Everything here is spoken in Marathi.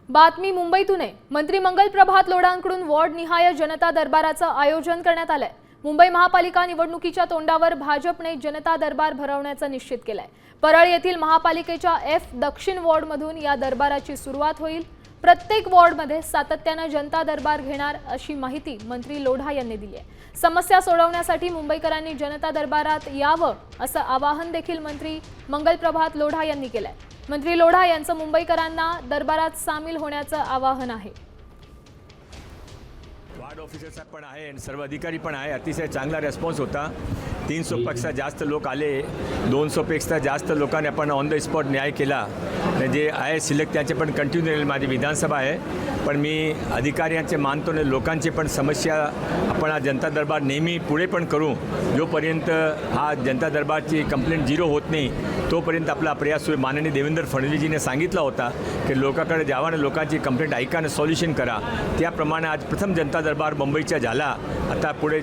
बातमी मुंबईतून आहे। मंत्री मंगल प्रभात लोढांकडून वॉर्ड निहाय जनता दरबाराचं आयोजन करण्यात आलंय। मुंबई महापालिका निवडणुकीच्या तोंडावर भाजपने जनता दरबार भरवण्याचं निश्चित केलंय। परळ येथील महापालिकेच्या एफ दक्षिण वॉर्डमधून या दरबाराची सुरुवात होईल। प्रत्येक वॉर्डमध्ये सातत्याने जनता दरबार घेणार अशी माहिती मंत्री लोढा यांनी दिली आहे। समस्या सोडवण्यासाठी मुंबईकरांनी जनता दरबारात यावं असं आवाहन देखील मंत्री मंगल प्रभात लोढा यांनी केलंय। मंत्री लोढा यांचं मुंबईकरांना दरबारात सामील होण्याचं आवाहन आहे। वार्ड ऑफिसर पण आहे आणि सर्व अधिकारी पण आहे। अतिशय चांगला रिस्पॉन्स होता। 300 पेक्षा जास्त लोक आले। 200 पेक्षा जास्त लोकांनी आपण ऑन द स्पॉट न्याय केला। जे आहे शिल्लक त्याचे पण कंटिन्यू राहील। माझी विधानसभा आहे पण मी अधिकाऱ्यांचे मानतो आणि लोकांची पण समस्या आपण हा जनता दरबार नेहमी पुढे पण करू। जोपर्यंत हा जनता दरबारची कंप्लेंट झिरो होत नाही तोपर्यंत आपला प्रयास होईल। माननीय देवेंद्र फडणवीसजीने सांगितलं होता की लोकांकडे जावा आणि लोकांची कंप्लेंट ऐका आणि सॉल्युशन करा। त्याप्रमाणे आज प्रथम जनता दरबार मुंबईचा झाला। आता पुढे